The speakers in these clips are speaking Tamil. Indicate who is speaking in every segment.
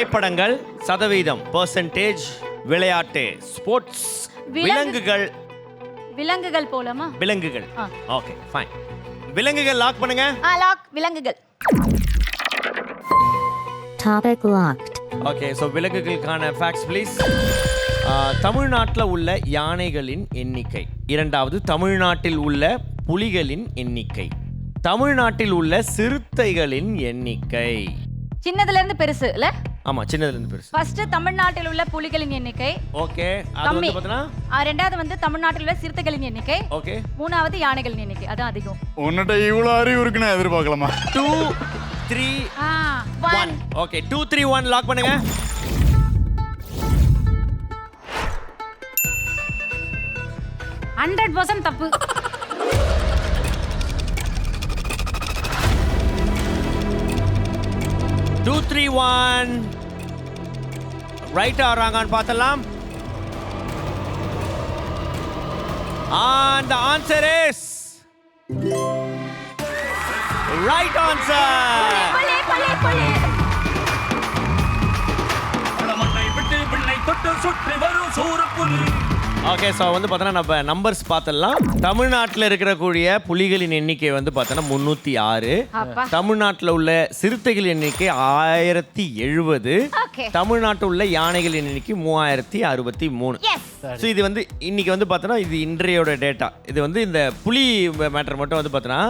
Speaker 1: திரைப்படங்கள், சதவீதம், பெர்சன்டேஜ், விளையாட்டு, ஸ்போர்ட்ஸ், விலங்குகள்.
Speaker 2: விலங்குகள் போலாமா?
Speaker 1: விலங்குகள். Okay fine. விலங்குகள் லாக் பண்ணுங்க.
Speaker 2: லாக். விலங்குகள்.
Speaker 3: Topic locked.
Speaker 1: ஓகே ஸோ விலங்குகளுக்கான ஃபேக்ட்ஸ் ப்ளீஸ். தமிழ்நாட்டில் உள்ள யானைகளின் எண்ணிக்கை. இரண்டாவது, தமிழ்நாட்டில் உள்ள புலிகளின் எண்ணிக்கை. தமிழ்நாட்டில் உள்ள சிறுத்தைகளின் எண்ணிக்கை.
Speaker 2: சின்னதுல இருந்து பெருசு இல்ல?
Speaker 1: ஆமா, சின்னதுல இருந்து பெருசு.
Speaker 2: ஃபர்ஸ்ட் தமிழ்நாட்டில் உள்ள புலிகளின் எண்ணிக்கை.
Speaker 1: ஓகே. அது வந்து பார்த்தனா
Speaker 2: இரண்டாவது வந்து தமிழ்நாட்டில் உள்ள சிறுத்தைகளின் எண்ணிக்கை.
Speaker 1: ஓகே.
Speaker 2: மூணாவது யானைகளின் எண்ணிக்கை. அதான் அதிகம்.
Speaker 4: உன்கிட்ட இவ்வளவு அறிவு இருக்குன்னு எதிர்பார்க்கலாமா?
Speaker 1: 2 3 1. ஓகே 2 3 1 லாக் பண்ணுங்க.
Speaker 2: %100% தப்பு.
Speaker 1: Two, three, one. Right or wrong on பார்த்தலாம். And the answer is right answer. Okay so வந்து பார்த்தோன்னா நம்ம நம்பர்ஸ் பார்த்தலாம். தமிழ்நாட்டில் இருக்கக்கூடிய புலிகளின் எண்ணிக்கை வந்து பார்த்தோன்னா 306. தமிழ்நாட்டில் உள்ள சிறுத்தைகளின் எண்ணிக்கை 1070. தமிழ்நாட்டில் உள்ள யானைகளின் எண்ணிக்கை 3063. ஸோ இது வந்து இன்னைக்கு வந்து பார்த்தோன்னா இது இன்றையோட டேட்டா. இது வந்து இந்த புலி மேட்டர் மட்டும் வந்து பார்த்தோன்னா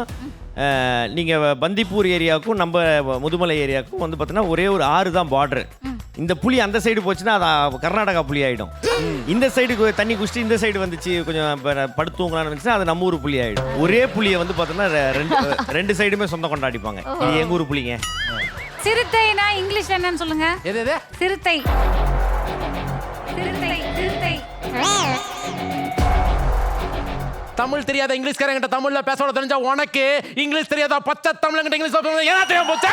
Speaker 1: நீங்கள் பந்திப்பூர் ஏரியாவுக்கும் நம்ம முதுமலை ஏரியாவுக்கும் வந்து பார்த்தோன்னா ஒரே ஒரு 6 தான் பார்டரு. இந்த புலி அந்த சைடு போச்சுன்னா அது கர்நாடகா புலி ஆகிடும். இந்த சைடு தண்ணி குடிச்சிட்டு இந்த சைடு வந்துச்சு கொஞ்சம் படுத்துங்களான்னு இருந்துச்சுன்னா அது நம்ம ஊர் புலி ஆகிடும். ஒரே புலியை வந்து பார்த்தோன்னா ரெண்டு சைடுமே சொந்தம் கொண்டாடிப்பாங்க. இது எங்கள் ஊர் புலிங்க.
Speaker 2: சிறுத்தைனா இங்கிலீஷ்ல என்னன்னு சொல்லுங்க.
Speaker 5: எது?
Speaker 2: சிறுத்தை. சிறுத்தை. சிறுத்தை.
Speaker 5: தமிழ் தெரியாத இங்கிலீஷ்காரங்கிட்ட தமிழ்ல பேச தெரிஞ்சா உனக்கு, இங்கிலீஷ் தெரியாத பச்சை தமிழ்கிட்ட இங்கிலீஷ் என்ன தெரியாம போச்சு.